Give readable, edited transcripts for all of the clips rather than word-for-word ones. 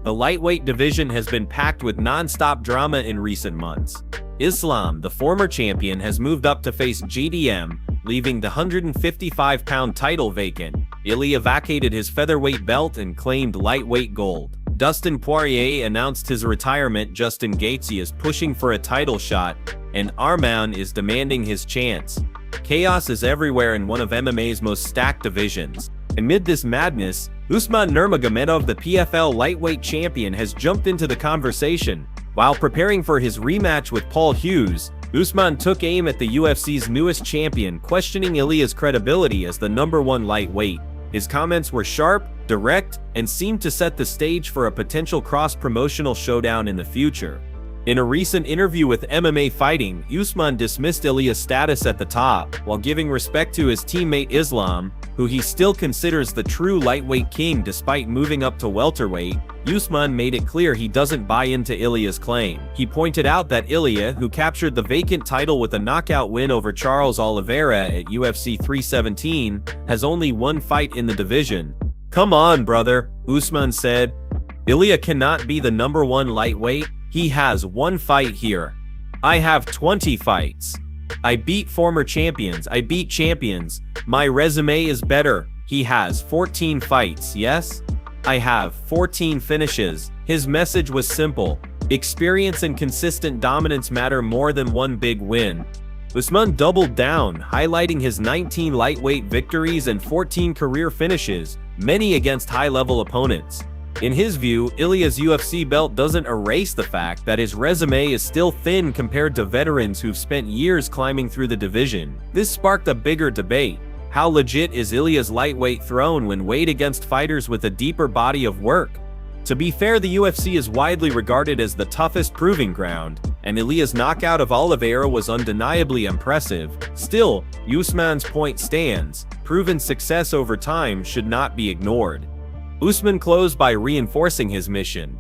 The lightweight division has been packed with non-stop drama in recent months. Islam, the former champion, has moved up to face JDM, leaving the 155-pound title vacant. Ilia vacated his featherweight belt and claimed lightweight gold. Dustin Poirier announced his retirement. Justin Gaethje is pushing for a title shot, and Arman is demanding his chance. Chaos is everywhere in one of MMA's most stacked divisions. Amid this madness, Usman Nurmagomedov, the PFL lightweight champion, has jumped into the conversation. While preparing for his rematch with Paul Hughes, Usman took aim at the UFC's newest champion, questioning Ilia's credibility as the #1 lightweight. His comments were sharp, direct, and seemed to set the stage for a potential cross-promotional showdown in the future. In a recent interview with MMA Fighting, Usman dismissed Ilia's status at the top, while giving respect to his teammate Islam, who he still considers the true lightweight king despite moving up to welterweight. Usman made it clear he doesn't buy into Ilia's claim. He pointed out that Ilia, who captured the vacant title with a knockout win over Charles Oliveira at UFC 317, has only one fight in the division. "Come on, brother," Usman said. "Ilia cannot be the #1 lightweight. He has one fight here. I have 20 fights. I beat former champions. I beat champions. My resume is better. He has 14 fights, yes? I have 14 finishes." His message was simple. Experience and consistent dominance matter more than one big win. Usman doubled down, highlighting his 19 lightweight victories and 14 career finishes, many against high-level opponents. In his view, Ilia's UFC belt doesn't erase the fact that his resume is still thin compared to veterans who've spent years climbing through the division. This sparked a bigger debate. How legit is Ilia's lightweight throne when weighed against fighters with a deeper body of work? To be fair, the UFC is widely regarded as the toughest proving ground, and Ilia's knockout of Oliveira was undeniably impressive. Still, Usman's point stands. Proven success over time should not be ignored. Usman closed by reinforcing his mission.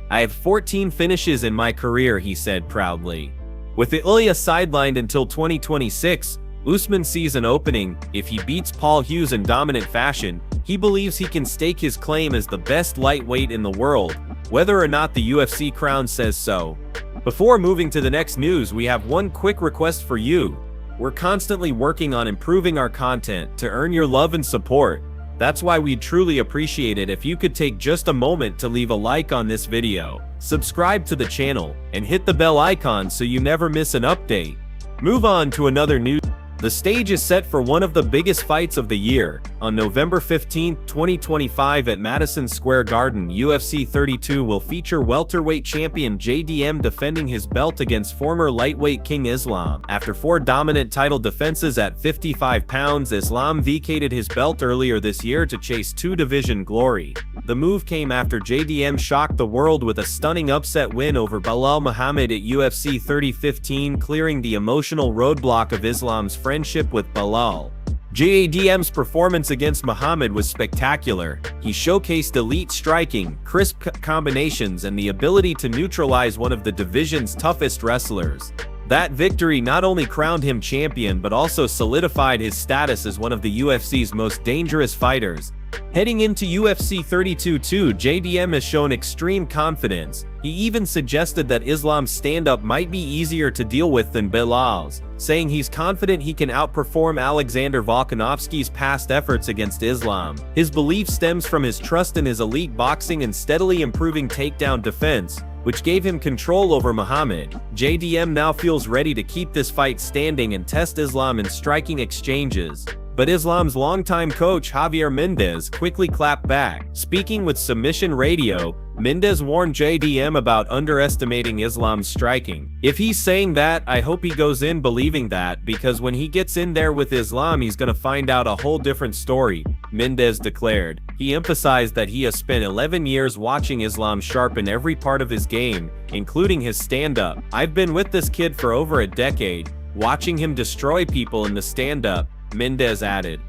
"I have 14 finishes in my career," he said proudly. With Ilia sidelined until 2026, Usman sees an opening. If he beats Paul Hughes in dominant fashion, he believes he can stake his claim as the best lightweight in the world, whether or not the UFC crown says so. Before moving to the next news, we have one quick request for you. We're constantly working on improving our content to earn your love and support. That's why we'd truly appreciate it if you could take just a moment to leave a like on this video, subscribe to the channel, and hit the bell icon so you never miss an update. Move on to another news. The stage is set for one of the biggest fights of the year. On November 15, 2025 at Madison Square Garden, UFC 32 will feature welterweight champion JDM defending his belt against former lightweight king Islam. After 4 dominant title defenses at 55 pounds, Islam vacated his belt earlier this year to chase 2-division glory. The move came after JDM shocked the world with a stunning upset win over Belal Muhammad at UFC 3015, clearing the emotional roadblock of Islam's friendship with Belal. JDM's performance against Muhammad was spectacular. He showcased elite striking, crisp combinations, and the ability to neutralize one of the division's toughest wrestlers. That victory not only crowned him champion but also solidified his status as one of the UFC's most dangerous fighters. Heading into UFC 32-2, JDM has shown extreme confidence. He even suggested that Islam's stand-up might be easier to deal with than Belal's, saying he's confident he can outperform Alexander Volkanovski's past efforts against Islam. His belief stems from his trust in his elite boxing and steadily improving takedown defense, which gave him control over Muhammad. JDM now feels ready to keep this fight standing and test Islam in striking exchanges. But Islam's longtime coach Javier Mendez quickly clapped back. Speaking with Submission Radio, Mendez warned JDM about underestimating Islam's striking. "If he's saying that, I hope he goes in believing that, because when he gets in there with Islam, he's gonna find out a whole different story," Mendez declared. He emphasized that he has spent 11 years watching Islam sharpen every part of his game, including his stand-up. "I've been with this kid for over a decade, watching him destroy people in the stand-up," Mendez added.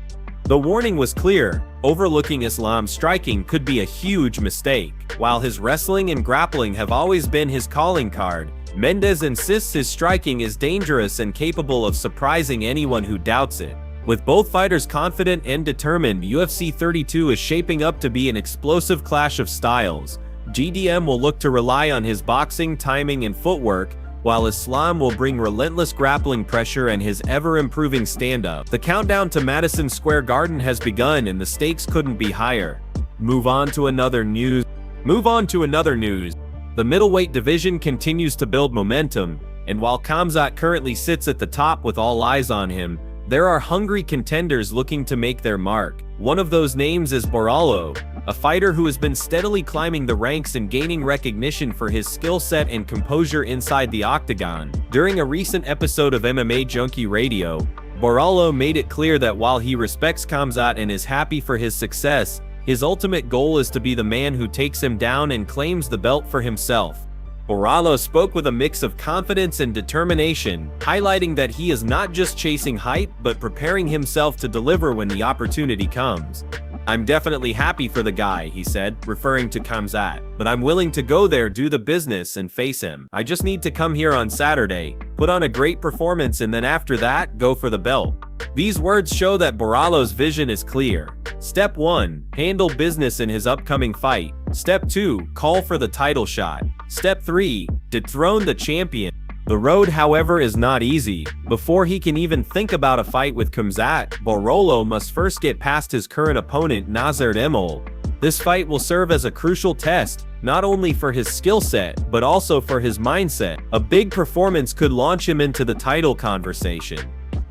The warning was clear. Overlooking Islam's striking could be a huge mistake. While his wrestling and grappling have always been his calling card, Mendez insists his striking is dangerous and capable of surprising anyone who doubts it. With both fighters confident and determined, UFC 32 is shaping up to be an explosive clash of styles. GDM will look to rely on his boxing, timing, and footwork, while Islam will bring relentless grappling pressure and his ever-improving stand-up. The countdown to Madison Square Garden has begun and the stakes couldn't be higher. Move on to another news. The middleweight division continues to build momentum, and while Khamzat currently sits at the top with all eyes on him, there are hungry contenders looking to make their mark. One of those names is Borralho, a fighter who has been steadily climbing the ranks and gaining recognition for his skill set and composure inside the octagon. During a recent episode of MMA Junkie Radio, Borralho made it clear that while he respects Khamzat and is happy for his success, his ultimate goal is to be the man who takes him down and claims the belt for himself. Borralho spoke with a mix of confidence and determination, highlighting that he is not just chasing hype but preparing himself to deliver when the opportunity comes. "I'm definitely happy for the guy," he said, referring to Khamzat, "but I'm willing to go there, do the business, and face him. I just need to come here on Saturday, put on a great performance, and then after that, go for the belt." These words show that Borralho's vision is clear. Step 1. Handle business in his upcoming fight. Step 2. Call for the title shot. Step 3. Dethrone the champion. The road, however, is not easy. Before he can even think about a fight with Khamzat, Borralho must first get past his current opponent Nazard Emol. This fight will serve as a crucial test, not only for his skill set, but also for his mindset. A big performance could launch him into the title conversation.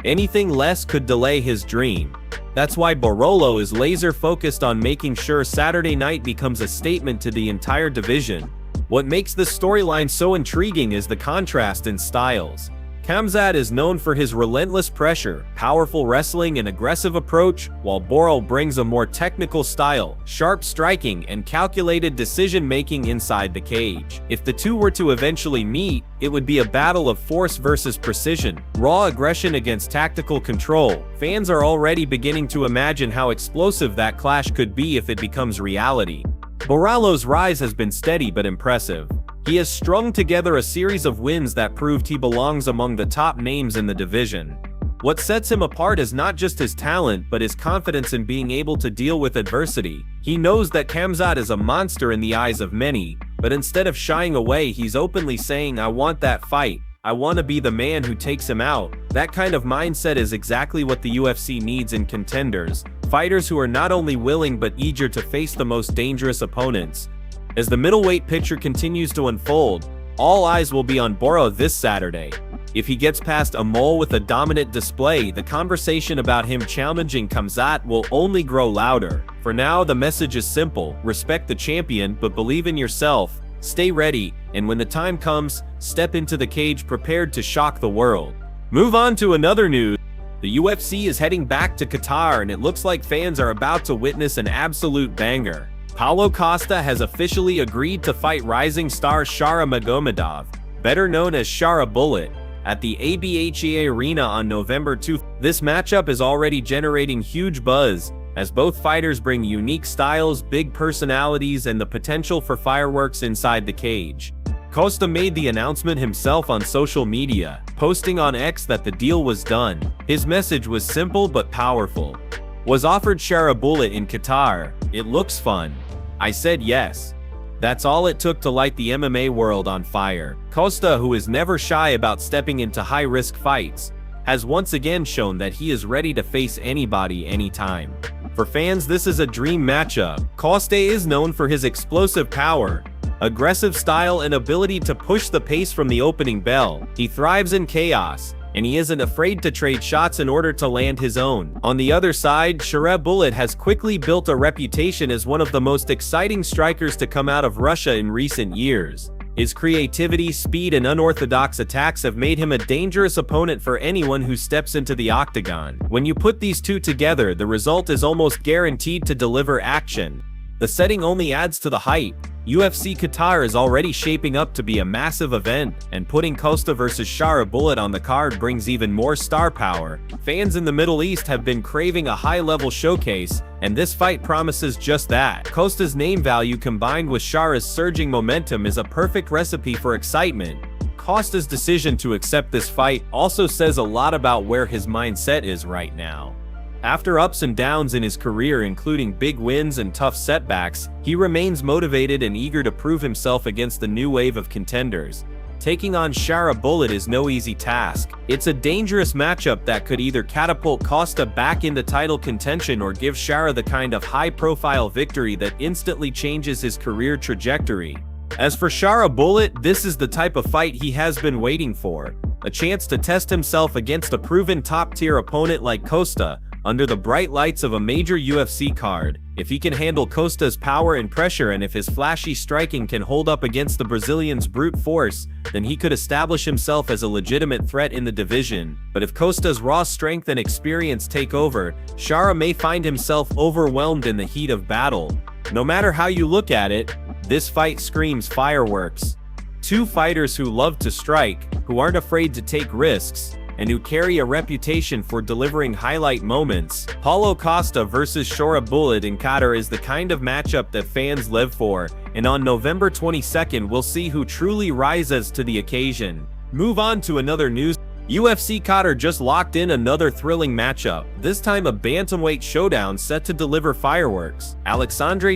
Anything less could delay his dream. That's why Borralho is laser focused on making sure Saturday night becomes a statement to the entire division. What makes this storyline so intriguing is the contrast in styles. Khamzat is known for his relentless pressure, powerful wrestling, and aggressive approach, while Borralho brings a more technical style, sharp striking, and calculated decision-making inside the cage. If the two were to eventually meet, it would be a battle of force versus precision, raw aggression against tactical control. Fans are already beginning to imagine how explosive that clash could be if it becomes reality. Borralho's rise has been steady but impressive. He has strung together a series of wins that proved he belongs among the top names in the division. What sets him apart is not just his talent, but his confidence in being able to deal with adversity. He knows that Khamzat is a monster in the eyes of many, but instead of shying away, he's openly saying, "I want that fight. I want to be the man who takes him out." That kind of mindset is exactly what the UFC needs in contenders. Fighters who are not only willing but eager to face the most dangerous opponents. As the middleweight picture continues to unfold, all eyes will be on Borralho this Saturday. If he gets past Emol with a dominant display, the conversation about him challenging Khamzat will only grow louder. For now, the message is simple: respect the champion, but believe in yourself, stay ready, and when the time comes, step into the cage prepared to shock the world. Move on to another news. The UFC is heading back to Qatar, and it looks like fans are about to witness an absolute banger. Paulo Costa has officially agreed to fight rising star Shara Magomedov, better known as Shara Bullet, at the ABHEA Arena on November 2. This matchup is already generating huge buzz, as both fighters bring unique styles, big personalities, and the potential for fireworks inside the cage. Costa made the announcement himself on social media, posting on X that the deal was done. His message was simple but powerful. "Was offered Shara Bullet in Qatar. It looks fun. I said yes." That's all it took to light the MMA world on fire. Costa, who is never shy about stepping into high-risk fights, has once again shown that he is ready to face anybody anytime. For fans, this is a dream matchup. Costa is known for his explosive power, aggressive style, and ability to push the pace from the opening bell. He thrives in chaos, and he isn't afraid to trade shots in order to land his own. On the other side, Shara Bullet has quickly built a reputation as one of the most exciting strikers to come out of Russia in recent years. His creativity, speed, and unorthodox attacks have made him a dangerous opponent for anyone who steps into the octagon. When you put these two together, the result is almost guaranteed to deliver action. The setting only adds to the hype. UFC Qatar is already shaping up to be a massive event, and putting Costa vs Shara Bullet on the card brings even more star power. Fans in the Middle East have been craving a high-level showcase, and this fight promises just that. Costa's name value combined with Shara's surging momentum is a perfect recipe for excitement. Costa's decision to accept this fight also says a lot about where his mindset is right now. After ups and downs in his career, including big wins and tough setbacks, he remains motivated and eager to prove himself against the new wave of contenders. Taking on Shara Bullet is no easy task. It's a dangerous matchup that could either catapult Costa back into title contention or give Shara the kind of high-profile victory that instantly changes his career trajectory. As for Shara Bullet, this is the type of fight he has been waiting for. A chance to test himself against a proven top-tier opponent like Costa, under the bright lights of a major UFC card. If he can handle Costa's power and pressure, and if his flashy striking can hold up against the Brazilian's brute force, then he could establish himself as a legitimate threat in the division. But if Costa's raw strength and experience take over, Shara may find himself overwhelmed in the heat of battle. No matter how you look at it, this fight screams fireworks. Two fighters who love to strike, who aren't afraid to take risks, and who carry a reputation for delivering highlight moments. Paulo Costa versus Shara Bullet in Qatar is the kind of matchup that fans live for, and on November 22nd we'll see who truly rises to the occasion. Move on to another news. UFC Qatar just locked in another thrilling matchup, this time a bantamweight showdown set to deliver fireworks. Ilia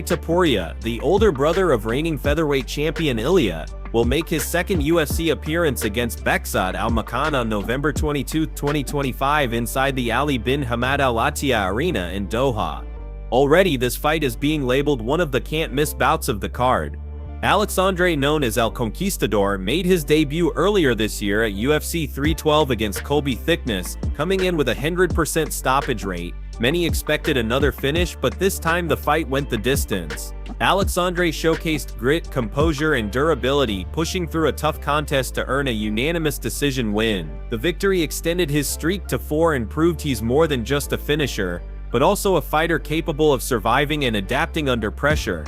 Topuria, the older brother of reigning featherweight champion Ilia, will make his second UFC appearance against Behzad Al-Makan on November 22, 2025 inside the Ali bin Hamad Al Attiyah Arena in Doha. Already this fight is being labeled one of the can't-miss bouts of the card. Alexandre, known as El Conquistador, made his debut earlier this year at UFC 312 against Colby Thickness, coming in with a 100% stoppage rate. Many expected another finish, but this time the fight went the distance. Alexandre showcased grit, composure, and durability, pushing through a tough contest to earn a unanimous decision win. The victory extended his streak to 4 and proved he's more than just a finisher, but also a fighter capable of surviving and adapting under pressure.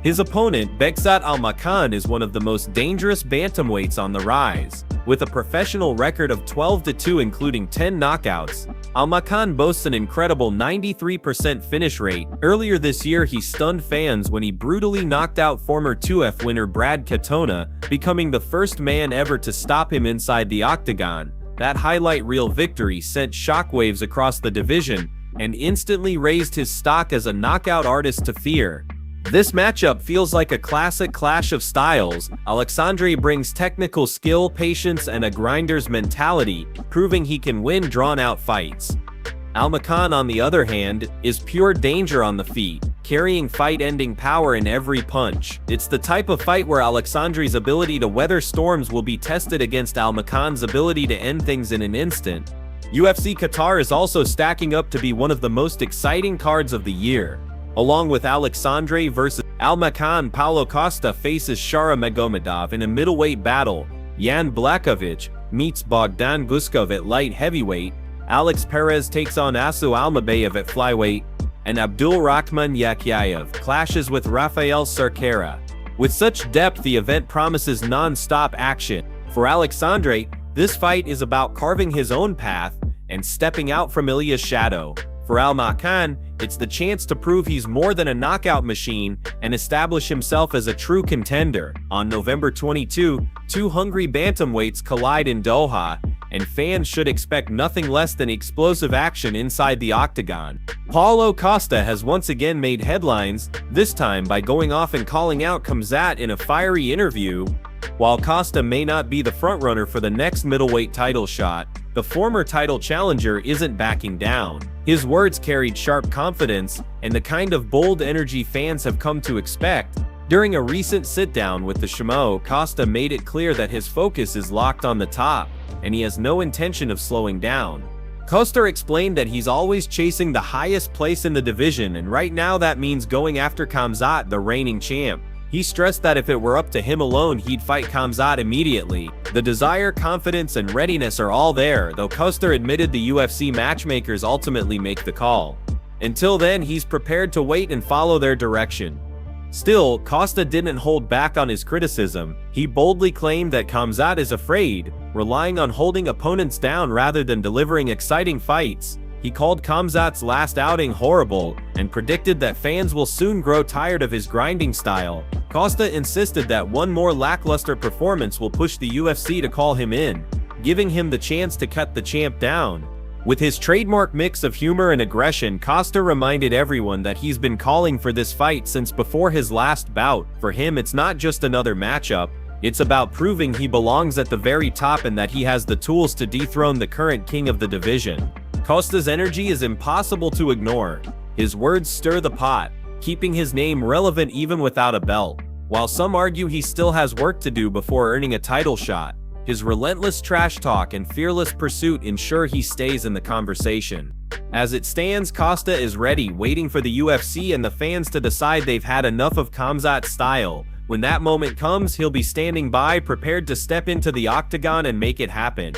His opponent, Behzad Al-Makan, is one of the most dangerous bantamweights on the rise. With a professional record of 12-2 including 10 knockouts, Al-Makan boasts an incredible 93% finish rate. Earlier this year he stunned fans when he brutally knocked out former 2F winner Brad Katona, becoming the first man ever to stop him inside the octagon. That highlight reel victory sent shockwaves across the division, and instantly raised his stock as a knockout artist to fear. This matchup feels like a classic clash of styles. Alexandre brings technical skill, patience, and a grinder's mentality, proving he can win drawn-out fights. Al-Makan, on the other hand, is pure danger on the feet, carrying fight-ending power in every punch. It's the type of fight where Alexandre's ability to weather storms will be tested against Al-Makan's ability to end things in an instant. UFC Qatar is also stacking up to be one of the most exciting cards of the year. Along with Alexandre versus Al-Makan, Paulo Costa faces Shara Magomedov in a middleweight battle. Jan Blachowicz meets Bogdan Guskov at light heavyweight. Alex Perez takes on Asu Almabayev at flyweight. And Abdulrahman Yakhyayev clashes with Rafael Cerquera. With such depth, the event promises non-stop action. For Alexandre, this fight is about carving his own path and stepping out from Ilia's shadow. For Al-Makan, it's the chance to prove he's more than a knockout machine and establish himself as a true contender. On November 22, two hungry bantamweights collide in Doha, and fans should expect nothing less than explosive action inside the octagon. Paulo Costa has once again made headlines, this time by going off and calling out Khamzat in a fiery interview. While Costa may not be the frontrunner for the next middleweight title shot, the former title challenger isn't backing down. His words carried sharp confidence and the kind of bold energy fans have come to expect. During a recent sit-down with the Chimaev, Costa made it clear that his focus is locked on the top, and he has no intention of slowing down. Costa explained that he's always chasing the highest place in the division, and right now that means going after Khamzat, the reigning champ. He stressed that if it were up to him alone, he'd fight Khamzat immediately. The desire, confidence, and readiness are all there, though Costa admitted the UFC matchmakers ultimately make the call. Until then, he's prepared to wait and follow their direction. Still, Costa didn't hold back on his criticism. He boldly claimed that Khamzat is afraid, relying on holding opponents down rather than delivering exciting fights. He called Khamzat's last outing horrible and predicted that fans will soon grow tired of his grinding style. Costa insisted that one more lackluster performance will push the UFC to call him in, giving him the chance to cut the champ down. With his trademark mix of humor and aggression, Costa reminded everyone that he's been calling for this fight since before his last bout. For him, it's not just another matchup, it's about proving he belongs at the very top and that he has the tools to dethrone the current king of the division. Costa's energy is impossible to ignore. His words stir the pot, keeping his name relevant even without a belt. While some argue he still has work to do before earning a title shot, his relentless trash talk and fearless pursuit ensure he stays in the conversation. As it stands, Costa is ready, waiting for the UFC and the fans to decide they've had enough of Khamzat's style. When that moment comes, he'll be standing by, prepared to step into the octagon and make it happen.